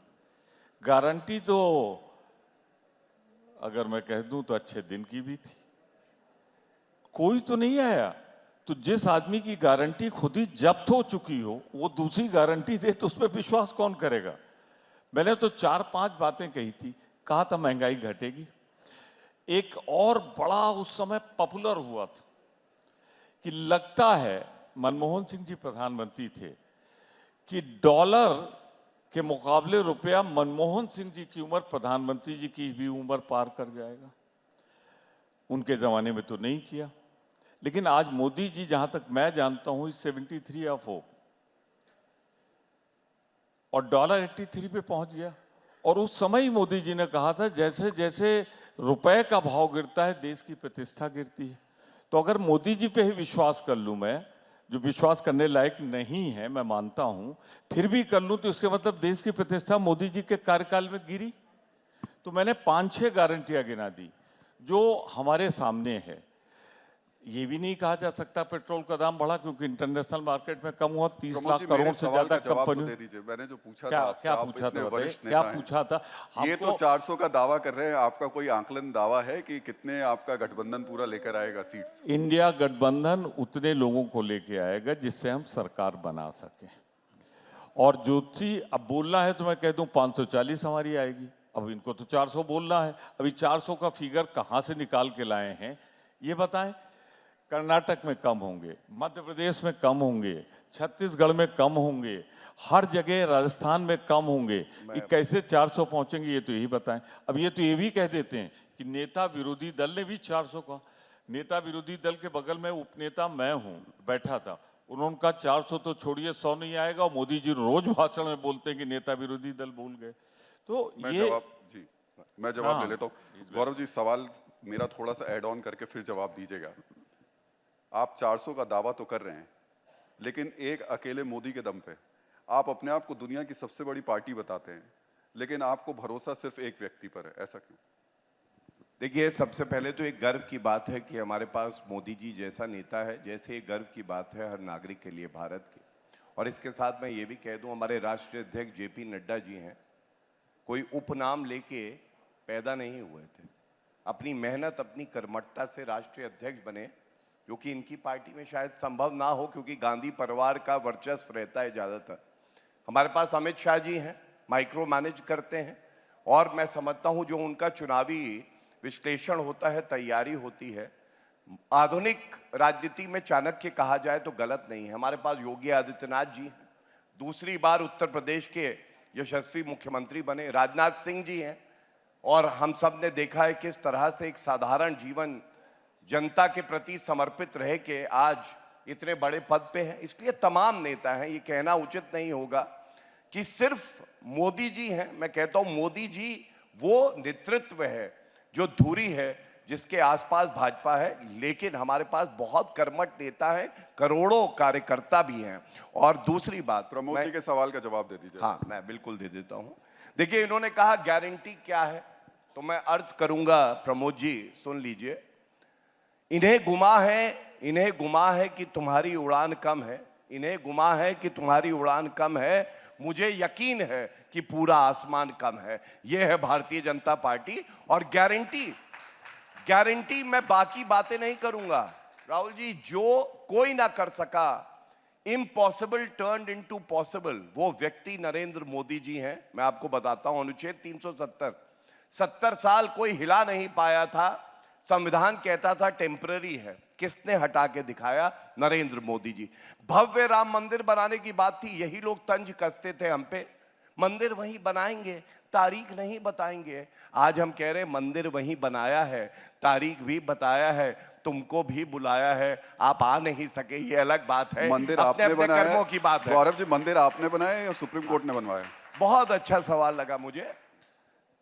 गारंटी तो अगर मैं कह दूं तो अच्छे दिन की भी थी। कोई तो नहीं आया। तो जिस आदमी की गारंटी खुद ही जब्त हो चुकी हो वो दूसरी गारंटी दे तो उस पर विश्वास कौन करेगा। मैंने तो 4-5 बातें कही थी, कहा था महंगाई घटेगी। एक और बड़ा उस समय पॉपुलर हुआ था कि लगता है मनमोहन सिंह जी प्रधानमंत्री थे कि डॉलर के मुकाबले रुपया मनमोहन सिंह जी की उम्र प्रधानमंत्री जी की भी उम्र पार कर जाएगा। उनके जमाने में तो नहीं किया, लेकिन आज मोदी जी जहां तक मैं जानता हूं 73 ऑफ हो और डॉलर 83 पे पहुंच गया। और उस समय ही मोदी जी ने कहा था जैसे जैसे रुपए का भाव गिरता है देश की प्रतिष्ठा गिरती है। तो अगर मोदी जी पे ही विश्वास कर लूं मैं, जो विश्वास करने लायक नहीं है मैं मानता हूं, फिर भी कर लूं तो इसके मतलब देश की प्रतिष्ठा मोदी जी के कार्यकाल में गिरी। तो मैंने 5-6 गारंटियां गिना दी जो हमारे सामने है। ये भी नहीं कहा जा सकता पेट्रोल का दाम बढ़ा क्योंकि इंटरनेशनल मार्केट में कम हुआ। 30 प्रमोद लाख जी, करोड़ मेरे से सवाल ज्यादा का जवाब तो कंपनी। दे दीजिए। मैंने जो पूछा क्या था आपसे, क्या आप पूछा इतने था वरिष्ठ बताइए, क्या नेता हैं। पूछा था ये तो हमको? 400 का दावा कर रहे हैं, आपका कोई आंकलन दावा है कि कितने आपका गठबंधन पूरा लेकर आएगा सीट्स? इंडिया गठबंधन उतने लोगों को लेके आएगा जिससे हम सरकार बना सके। और ज्योति अब बोलना है तो मैं कह दूं 540 हमारी आएगी। अब इनको तो 400 बोलना है। अभी 400 का फिगर कहां से निकाल के लाए हैं ये बताएं। कर्नाटक में कम होंगे, मध्य प्रदेश में कम होंगे, छत्तीसगढ़ में कम होंगे, हर जगह राजस्थान में कम होंगे। ये कैसे 400 पहुंचेंगे ये तो यही बताएं। अब ये तो ये भी कह देते हैं कि नेता विरोधी दल ने भी 400 का। नेता विरोधी दल के बगल में उपनेता मैं हूं, बैठा था, उन्होंने कहा 400 तो छोड़िए 100 नहीं आएगा। और मोदी जी रोज भाषण में बोलते हैं कि नेता विरोधी दल भूल गए। तो मैं ये जवाब हाँ, ले लेता हूँ। गौरव जी, सवाल मेरा थोड़ा सा ऐड ऑन करके फिर जवाब दीजिएगा। आप 400 का दावा तो कर रहे हैं, लेकिन एक अकेले मोदी के दम पे आप अपने आप को दुनिया की सबसे बड़ी पार्टी बताते हैं, लेकिन आपको भरोसा सिर्फ एक व्यक्ति पर है, ऐसा क्यों? देखिए, सबसे पहले तो एक गर्व की बात है कि हमारे पास मोदी जी जैसा नेता है, जैसे एक गर्व की बात है हर नागरिक के लिए भारत के। और इसके साथ मैं ये भी कह दूं, हमारे राष्ट्रीय अध्यक्ष जेपी नड्डा जी हैं, कोई उपनाम लेके पैदा नहीं हुए थे। अपनी मेहनत, अपनी कर्मठता से राष्ट्रीय अध्यक्ष बने, जो कि इनकी पार्टी में शायद संभव ना हो क्योंकि गांधी परिवार का वर्चस्व रहता है ज़्यादातर। हमारे पास अमित शाह जी हैं, माइक्रो मैनेज करते हैं। और मैं समझता हूं जो उनका चुनावी विश्लेषण होता है, तैयारी होती है, आधुनिक राजनीति में चाणक्य कहा जाए तो गलत नहीं है। हमारे पास योगी आदित्यनाथ जी हैं, दूसरी बार उत्तर प्रदेश के यशस्वी मुख्यमंत्री बने। राजनाथ सिंह जी हैं, और हम सब ने देखा है किस तरह से एक साधारण जीवन जनता के प्रति समर्पित रह के आज इतने बड़े पद पे हैं। इसलिए तमाम नेता हैं, ये कहना उचित नहीं होगा कि सिर्फ मोदी जी हैं। मैं कहता हूं मोदी जी वो नेतृत्व है जो धुरी है जिसके आसपास भाजपा है, लेकिन हमारे पास बहुत कर्मठ नेता है, करोड़ों कार्यकर्ता भी हैं। और दूसरी बात, प्रमोद जी के सवाल का जवाब दे दीजिए। हाँ, मैं बिल्कुल दे देता हूं। देखिए, इन्होंने कहा गारंटी क्या है, तो मैं अर्ज करूंगा, प्रमोद जी सुन लीजिए। इन्हें गुमा है कि तुम्हारी उड़ान कम है, इन्हें गुमा है कि तुम्हारी उड़ान कम है, मुझे यकीन है कि पूरा आसमान कम है। यह है भारतीय जनता पार्टी। और गारंटी मैं बाकी बातें नहीं करूंगा राहुल जी, जो कोई ना कर सका, इम्पॉसिबल टर्न्ड इनटू पॉसिबल, वो व्यक्ति नरेंद्र मोदी जी हैं। मैं आपको बताता हूं, अनुच्छेद 370, 70 साल कोई हिला नहीं पाया था, संविधान कहता था टेम्पररी है, किसने हटा के दिखाया? नरेंद्र मोदी जी। भव्य राम मंदिर बनाने की बात थी, यही लोग तंज कसते थे हम पे, मंदिर वहीं बनाएंगे, तारीख नहीं बताएंगे। आज हम कह रहे हैं मंदिर वहीं बनाया है, तारीख भी बताया है, तुमको भी बुलाया है, आप आ नहीं सके, ये अलग बात है, मंदिर अपने आपने अपने बनाया कर्मों की बात है। गौरव जी, मंदिर आपने बनाया या सुप्रीम कोर्ट ने बनवाया? बहुत अच्छा सवाल लगा मुझे।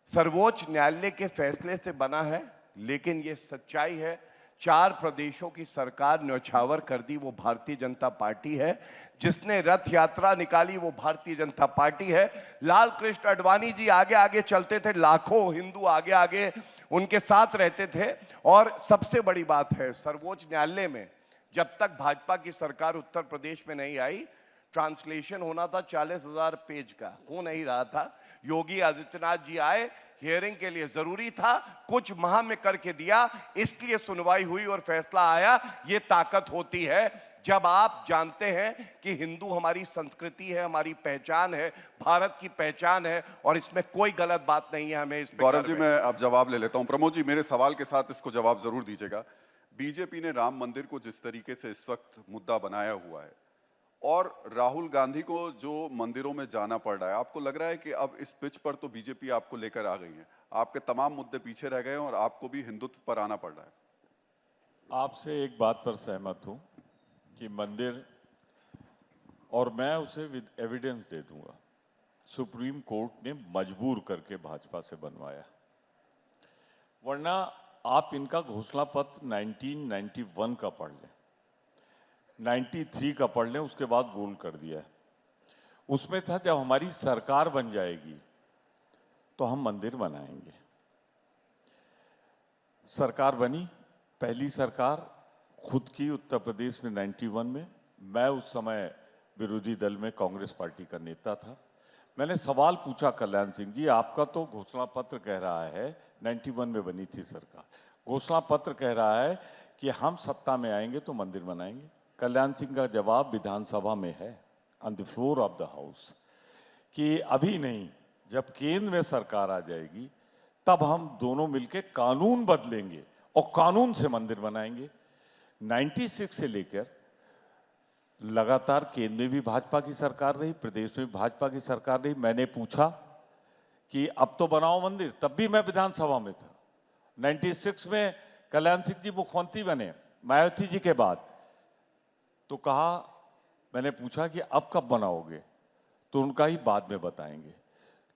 सर्वोच्च न्यायालय के फैसले से बना है, लेकिन ये सच्चाई है, 4 प्रदेशों की सरकार न्यौछावर कर दी, वो भारतीय जनता पार्टी है। जिसने रथ यात्रा निकाली, वो भारतीय जनता पार्टी है। लाल कृष्ण आडवाणी जी आगे आगे चलते थे, लाखों हिंदू आगे आगे उनके साथ रहते थे। और सबसे बड़ी बात है, सर्वोच्च न्यायालय में जब तक भाजपा की सरकार उत्तर प्रदेश में नहीं आई, ट्रांसलेशन होना था 40,000 पेज का, हो नहीं रहा था। योगी आदित्यनाथ जी आए, हियरिंग के लिए जरूरी था, कुछ माह में करके दिया, इसलिए सुनवाई हुई और फैसला आया। ये ताकत होती है जब आप जानते हैं कि हिंदू हमारी संस्कृति है, हमारी पहचान है, भारत की पहचान है, और इसमें कोई गलत बात नहीं है। हमें इस पे गौरव जी, गर्व है। मैं अब जवाब ले लेता हूं। प्रमोद जी, मेरे सवाल के साथ इसको जवाब जरूर दीजिएगा। बीजेपी ने राम मंदिर को जिस तरीके से इस वक्त मुद्दा बनाया हुआ है, और राहुल गांधी को जो मंदिरों में जाना पड़ रहा है, आपको लग रहा है कि अब इस पिच पर तो बीजेपी आपको लेकर आ गई है, आपके तमाम मुद्दे पीछे रह गए हैं और आपको भी हिंदुत्व पर आना पड़ रहा है? आपसे एक बात पर सहमत हूं कि मंदिर, और मैं उसे विद एविडेंस दे दूंगा, सुप्रीम कोर्ट ने मजबूर करके भाजपा से बनवाया, वरना आप इनका घोषणा पत्र 1991 का पढ़ लें, 93 का पढ़ लें, उसके बाद गोल कर दिया है। उसमें था जब हमारी सरकार बन जाएगी तो हम मंदिर बनाएंगे। सरकार बनी, पहली सरकार खुद की उत्तर प्रदेश में 91 में। मैं उस समय विरोधी दल में कांग्रेस पार्टी का नेता था। मैंने सवाल पूछा, कल्याण सिंह जी, आपका तो घोषणा पत्र कह रहा है, 91 में बनी थी सरकार, घोषणा पत्र कह रहा है कि हम सत्ता में आएंगे तो मंदिर बनाएंगे। कल्याण सिंह का जवाब विधानसभा में है, on the floor of the house, कि अभी नहीं, जब केंद्र में सरकार आ जाएगी तब हम दोनों मिलकर कानून बदलेंगे और कानून से मंदिर बनाएंगे। 96 से लेकर लगातार केंद्र में भी भाजपा की सरकार रही, प्रदेश में भी भाजपा की सरकार रही। मैंने पूछा कि अब तो बनाओ मंदिर, तब भी मैं विधानसभा में था। 96 में कल्याण सिंह जी मुख्यमंत्री बने मायावती जी के बाद, तो कहा, मैंने पूछा कि अब कब बनाओगे, तो उनका ही बाद में बताएंगे।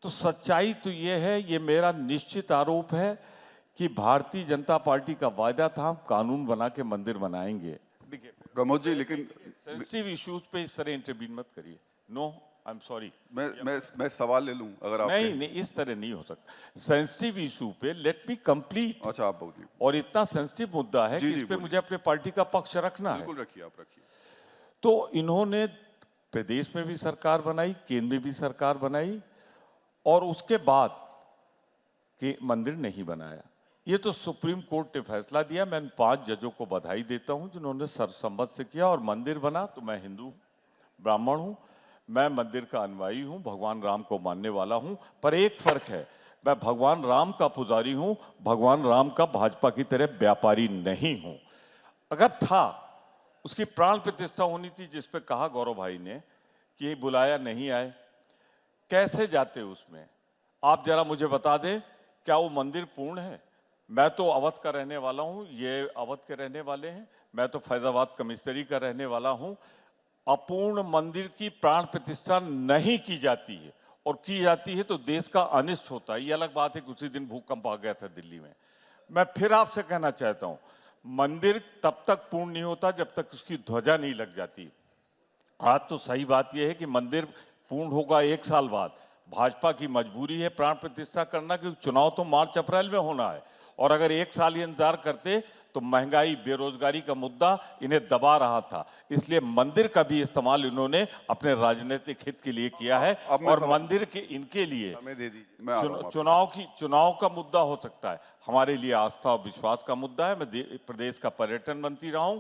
तो सच्चाई तो ये है, ये मेरा निश्चित आरोप है कि भारतीय जनता पार्टी का वायदा था हम कानून बना के मंदिर बनाएंगे। देखिए प्रमोद जी, लेकिन सेंसिटिव इश्यूज पे इस तरह इंटरवीन मत करिए। No, I am sorry. मैं सवाल ले लूं अगर आप नहीं, इस तरह नहीं हो सकता। सेंसिटिव इशू पे लेट मी कंप्लीट। अच्छा, आप बोलिए। और इतना सेंसिटिव मुद्दा है जी, कि जी, इस पे बोलिए। मुझे अपने पार्टी का पक्ष रखना है। बिल्कुल रखिए, आप रखिए। तो इन्होंने प्रदेश में भी सरकार बनाई, केंद्र में भी सरकार बनाई, और उसके बाद कि मंदिर नहीं बनाया। ये तो सुप्रीम कोर्ट ने फैसला दिया। मैं 5 जजों को बधाई देता हूं जिन्होंने सर्वसम्मत से किया और मंदिर बना। तो मैं हिंदू ब्राह्मण हूं, मैं मंदिर का अनुयायी हूं, भगवान राम को मानने वाला हूं, पर एक फर्क है, मैं भगवान राम का पुजारी हूं, भगवान राम का भाजपा की तरह व्यापारी नहीं हूं। अगर था, उसकी प्राण प्रतिष्ठा होनी थी, जिस पे कहा गौरव भाई ने कि बुलाया नहीं आए, कैसे जाते उसमें? आप जरा मुझे बता दें, क्या वो मंदिर पूर्ण है? मैं तो अवध का रहने वाला हूं, ये अवध के रहने वाले हैं, मैं तो फैजाबाद कमिश्नरी का रहने वाला हूं। अपूर्ण मंदिर की प्राण प्रतिष्ठा नहीं की जाती है, और की जाती है तो देश का अनिष्ट होता है। ये अलग बात है कि उसी दिन भूकंप आ गया था दिल्ली में। मैं फिर आपसे कहना चाहता हूं, मंदिर तब तक पूर्ण नहीं होता जब तक उसकी ध्वजा नहीं लग जाती। आज तो सही बात यह है कि मंदिर पूर्ण होगा 1 साल बाद। भाजपा की मजबूरी है प्राण प्रतिष्ठा करना, क्योंकि चुनाव तो मार्च अप्रैल में होना है, और अगर 1 साल ये इंतजार करते तो महंगाई बेरोजगारी का मुद्दा इन्हें दबा रहा था। इसलिए मंदिर का भी इस्तेमाल इन्होंने अपने राजनीतिक हित के लिए किया है, अब मैं और मंदिर के इनके लिए हमें दे दीजिए। मैं आ रहा हूं आपके चुनाव का मुद्दा हो सकता है, हमारे लिए आस्था और विश्वास का मुद्दा है। मैं प्रदेश का पर्यटन मंत्री रहा हूं।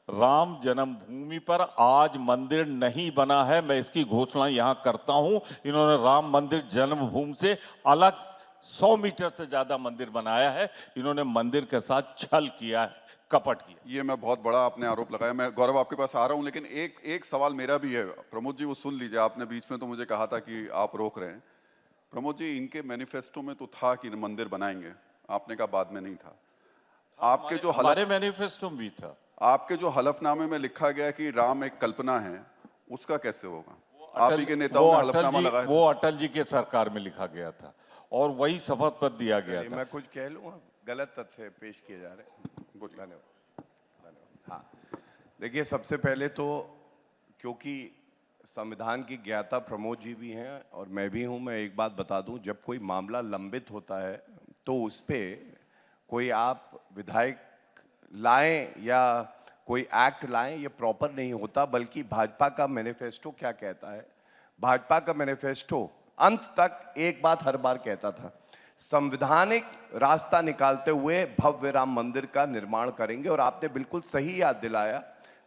राम जन्मभूमि पर आज मंदिर नहीं बना है, मैं इसकी घोषणा यहां करता हूं। इन्होंने राम मंदिर जन्मभूमि से अलग 100 मीटर से ज्यादा मंदिर बनाया है। इन्होंने मंदिर के साथ छल किया है, कपट किया। ये मैं बहुत बड़ा आपने आरोप लगाया। मैं गौरव आपके पास आ रहा हूं, लेकिन एक सवाल मेरा भी है। प्रमोद जी वो सुन लीजिए, आपने बीच में तो मुझे कहा था कि आप रोक रहे हैं। प्रमोद जी, इनके मैनिफेस्टो में तो था कि मंदिर बनाएंगे, आपने कहा बाद में नहीं था। आपके जो हमारे मैनिफेस्टो में भी था। आपके जो हलफनामे में लिखा गया कि राम एक कल्पना है, उसका कैसे होगा? आप ही के नेताओं ने हलफनामा लगाया। वो अटल जी के सरकार में लिखा गया था और वही शपथ पत्र दिया गया था। मैं कुछ कह लूँ, गलत तथ्य पेश किए जा रहे हैं। धन्यवाद। हाँ, देखिए, सबसे पहले तो क्योंकि संविधान की ज्ञाता प्रमोद जी भी हैं और मैं भी हूं, मैं एक बात बता दूं, जब कोई मामला लंबित होता है तो उस पर कोई आप विधायक लाएं या कोई एक्ट लाएं, ये प्रॉपर नहीं होता। बल्कि भाजपा का मैनिफेस्टो क्या कहता है? भाजपा का मैनिफेस्टो अंत तक एक बात हर बार कहता था, संवैधानिक रास्ता निकालते हुए भव्य राम मंदिर का निर्माण करेंगे। और आपने बिल्कुल सही याद दिलाया।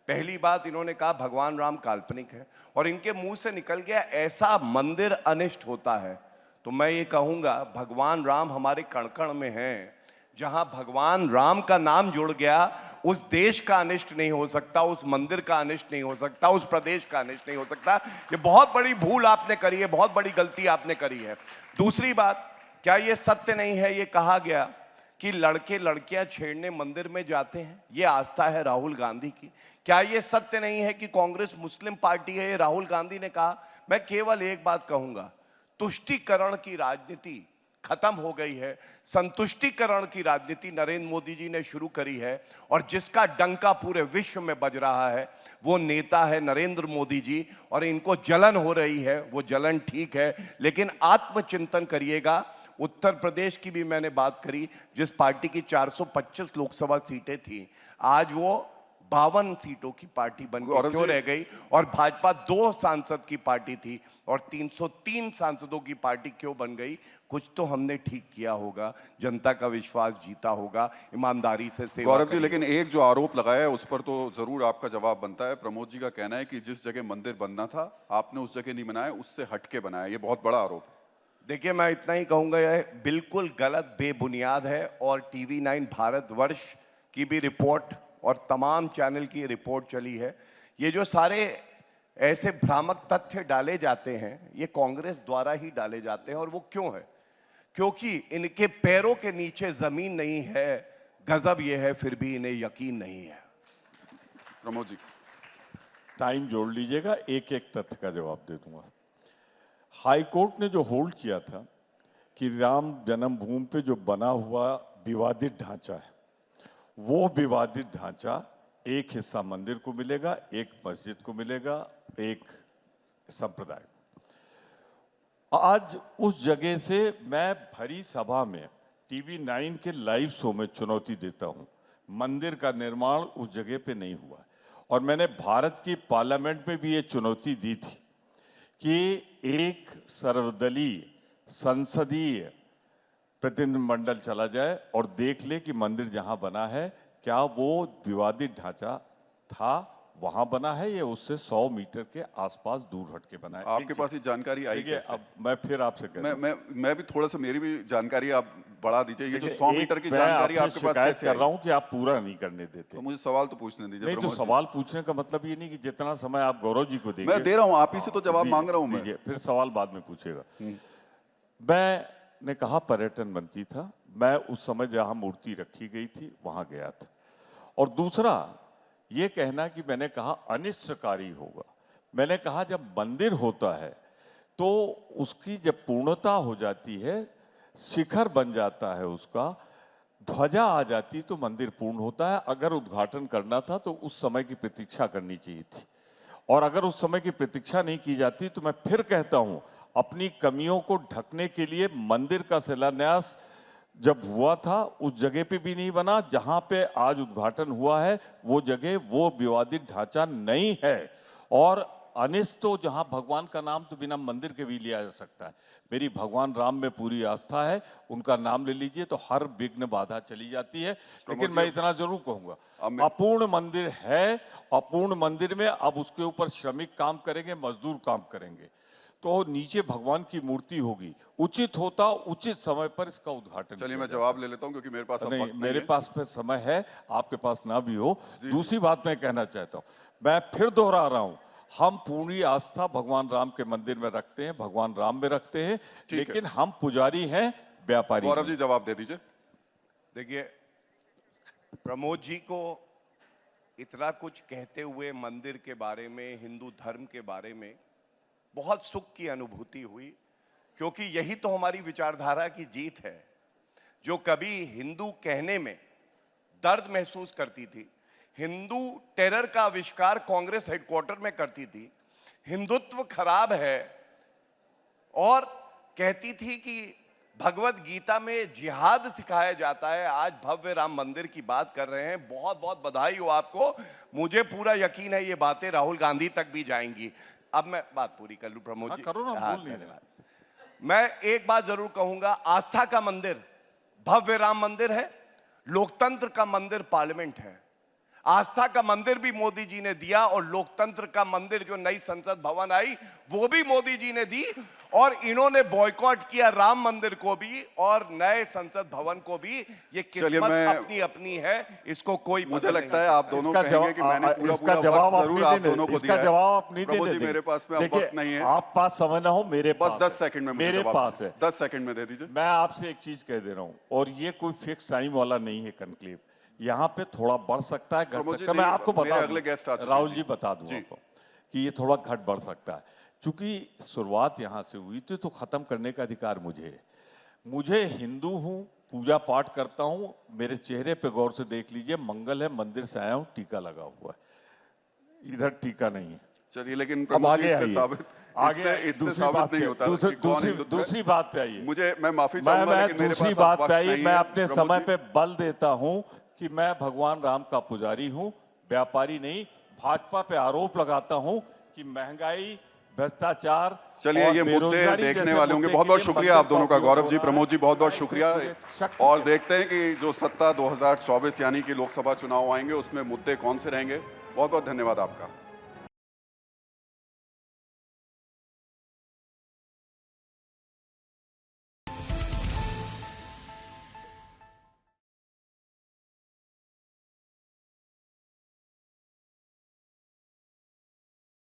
पहली बात इन्होंने कहा भगवान राम काल्पनिक है, और इनके मुंह से निकल गया ऐसा मंदिर अनिष्ट होता है। तो मैं ये कहूंगा, भगवान राम हमारे कण कण में हैं। जहां भगवान राम का नाम जुड़ गया, उस देश का अनिष्ट नहीं हो सकता, उस मंदिर का अनिष्ट नहीं हो सकता, उस प्रदेश का अनिष्ट नहीं हो सकता। ये बहुत बड़ी भूल आपने करी है, बहुत बड़ी गलती आपने करी है। दूसरी बात, क्या ये सत्य नहीं है, ये कहा गया कि लड़के लड़कियां छेड़ने मंदिर में जाते हैं, ये आस्था है राहुल गांधी की? क्या ये सत्य नहीं है कि कांग्रेस मुस्लिम पार्टी है, ये राहुल गांधी ने कहा? मैं केवल एक बात कहूंगा, तुष्टीकरण की राजनीति खत्म हो गई है। संतुष्टिकरण की राजनीति नरेंद्र मोदी जी ने शुरू करी है, और जिसका डंका पूरे विश्व में बज रहा है वो नेता है नरेंद्र मोदी जी। और इनको जलन हो रही है, वो जलन ठीक है, लेकिन आत्मचिंतन करिएगा। उत्तर प्रदेश की भी मैंने बात करी, जिस पार्टी की 425 लोकसभा सीटें थी, आज वो 52 सीटों की पार्टी बन के क्यों रह गई? और भाजपा 2 सांसद की पार्टी थी और 303 सांसदों की पार्टी क्यों बन गई? कुछ तो हमने ठीक किया होगा, जनता का विश्वास जीता होगा, ईमानदारी से सेवा। गौरव जी, लेकिन एक जो आरोप लगाया है उस पर तो जरूर आपका जवाब बनता है। प्रमोद जी का कहना है कि जिस जगह मंदिर बनना था आपने उस जगह नहीं बनाया, उससे हटके बनाया। ये बहुत बड़ा आरोप है। देखिए, मैं इतना ही कहूंगा, यह बिल्कुल गलत, बेबुनियाद है। और टीवी 9 भारतवर्ष की भी रिपोर्ट और तमाम चैनल की रिपोर्ट चली है। ये जो सारे ऐसे भ्रामक तथ्य डाले जाते हैं, ये कांग्रेस द्वारा ही डाले जाते हैं। और वो क्यों है? क्योंकि इनके पैरों के नीचे जमीन नहीं है। गजब ये है, फिर भी इन्हें यकीन नहीं है। प्रमोद जी, टाइम जोड़ लीजिएगा, एक एक तथ्य का जवाब दे दूंगा। हाई कोर्ट ने जो होल्ड किया था कि राम जन्मभूमि पे जो बना हुआ विवादित ढांचा है, वो विवादित ढांचा एक हिस्सा मंदिर को मिलेगा, एक मस्जिद को मिलेगा, एक संप्रदाय को। आज उस जगह से मैं भरी सभा में टीवी 9 के लाइव शो में चुनौती देता हूं, मंदिर का निर्माण उस जगह पे नहीं हुआ। और मैंने भारत की पार्लियामेंट में भी ये चुनौती दी थी कि एक सर्वदलीय संसदीय प्रतिनिधिमंडल चला जाए और देख ले कि मंदिर जहां बना है क्या वो विवादित ढांचा था वहां बना है या उससे 100 मीटर के आसपास दूर हट के बना है। आपके पास ये जानकारी आई कैसे? अब मैं फिर आपसे कहता हूं, मैं भी थोड़ा सा, मेरी भी जानकारी आप बढ़ा दीजिए। ये जो 100 मीटर की जानकारी आपके पास कैसे कर रहा हूं कि आप पूरा नहीं करने देते। तो मुझे सवाल तो पूछने दीजिए। नहीं, तो सवाल पूछने का मतलब ये नहीं कि जितना समय आप गौरव जी को देंगे। मैं दे रहा हूं, आप ही से तो जवाब मांग रहा हूं मैं। फिर सवाल बाद में पूछेगा। मैंने कहा पर्यटन मंत्री था, मैं उस समय जहां मूर्ति रखी गई थी वहां गया था। और दूसरा ये कहना कि मैंने कहा अनिष्टकारी होगा, मैंने कहा जब मंदिर होता है तो उसकी जब पूर्णता हो जाती है, शिखर बन जाता है उसका, ध्वजा आ जाती तो मंदिर पूर्ण होता है। अगर उद्घाटन करना था तो उस समय की प्रतीक्षा करनी चाहिए थी, और अगर उस समय की प्रतीक्षा नहीं की जाती तो मैं फिर कहता हूं, अपनी कमियों को ढकने के लिए मंदिर का शिलान्यास जब हुआ था उस जगह पे भी नहीं बना जहां पे आज उद्घाटन हुआ है। वो जगह, वो विवादित ढांचा नहीं है। और अनिष्ट तो जहां भगवान का नाम तो बिना मंदिर के भी लिया जा सकता है। मेरी भगवान राम में पूरी आस्था है, उनका नाम ले लीजिए तो हर विघ्न बाधा चली जाती है। लेकिन मैं इतना जरूर कहूंगा, अपूर्ण मंदिर है, अपूर्ण मंदिर में अब उसके ऊपर श्रमिक काम करेंगे, मजदूर काम करेंगे, तो नीचे भगवान की मूर्ति होगी। उचित होता उचित समय पर इसका उद्घाटन। चलिए मैं जवाब ले लेता हूं क्योंकि मेरे पास अब वक्त नहीं मेरे है। पास पे समय है, आपके पास ना भी हो। दूसरी बात मैं कहना चाहता हूं, मैं फिर दोहरा रहा हूं, हम पूरी आस्था भगवान राम के मंदिर में रखते हैं, भगवान राम में रखते हैं, लेकिन हम पुजारी हैं, व्यापारी। गौरव जी जवाब दे दीजिए। देखिए, प्रमोद जी को इतना कुछ कहते हुए मंदिर के बारे में, हिंदू धर्म के बारे में बहुत सुख की अनुभूति हुई, क्योंकि यही तो हमारी विचारधारा की जीत है। जो कभी हिंदू कहने में दर्द महसूस करती थी, हिंदू टेरर का आविष्कार कांग्रेस हेडक्वार्टर में करती थी, हिंदुत्व खराब है और कहती थी कि भगवत गीता में जिहाद सिखाया जाता है, आज भव्य राम मंदिर की बात कर रहे हैं। बहुत बहुत बधाई हो आपको। मुझे पूरा यकीन है ये बातें राहुल गांधी तक भी जाएंगी। अब मैं बात पूरी कर लूं प्रमोद जी। करो ना, हाँ, बोल नहीं रहे। मैं एक बात जरूर कहूंगा, आस्था का मंदिर भव्य राम मंदिर है, लोकतंत्र का मंदिर पार्लियामेंट है। आस्था का मंदिर भी मोदी जी ने दिया और लोकतंत्र का मंदिर जो नई संसद भवन आई वो भी मोदी जी ने दी, और इन्होंने बॉयकॉट किया राम मंदिर को भी और नए संसद भवन को भी। ये किस्मत अपनी अपनी है, इसको कोई मुझे लगता है आप दोनों कहेंगे कि मैंने पूरा वक्त जरूर आप दोनों को दिया है। जवाब नहीं प्रभु जी मेरे पास में अब वक्त नहीं है। आप पास समय ना हो, मेरे बस पास 10 सेकंड में मेरे पास है, 10 सेकंड में दे दीजिए। मैं आपसे एक चीज कह दे रहा हूं, और ये कोई फिक्स टाइम वाला नहीं है कनक्लेव। यहाँ पे थोड़ा बढ़ सकता है, घट सकता है। मैं आपको बता अगले गेस्ट आ चुके हैं। राहुल जी बता दूं आपको कि ये थोड़ा घट बढ़ सकता है, क्योंकि शुरुआत यहाँ से हुई थी तो खत्म करने का अधिकार मुझे है। मुझे हिंदू हूँ, पूजा पाठ करता हूँ, मेरे चेहरे पे गौर से देख लीजिए, मंगल है, मंदिर से आया हूँ, टीका लगा हुआ है, इधर टीका नहीं है। चलिए, लेकिन अब आगे इससे साबित नहीं होता कि कौन हिंदुत्व है। दूसरी बात पे आइए। मैं माफी चाहूंगा, लेकिन मेरे दूसरी पास बात वक्त पे आइए। नहीं मैं है। अपने समय पे बल देता हूँ कि मैं भगवान राम का पुजारी हूँ, व्यापारी नहीं। भाजपा पे आरोप लगाता हूँ कि महंगाई, भ्रष्टाचार, चलिए ये मुद्दे देखने वाले होंगे। बहुत बहुत शुक्रिया आप दोनों का। गौरव जी, प्रमोद जी, बहुत बहुत शुक्रिया। और देखते हैं कि जो सत्ता 2024 यानी कि लोकसभा चुनाव आएंगे उसमें मुद्दे कौन से रहेंगे। बहुत बहुत धन्यवाद आपका।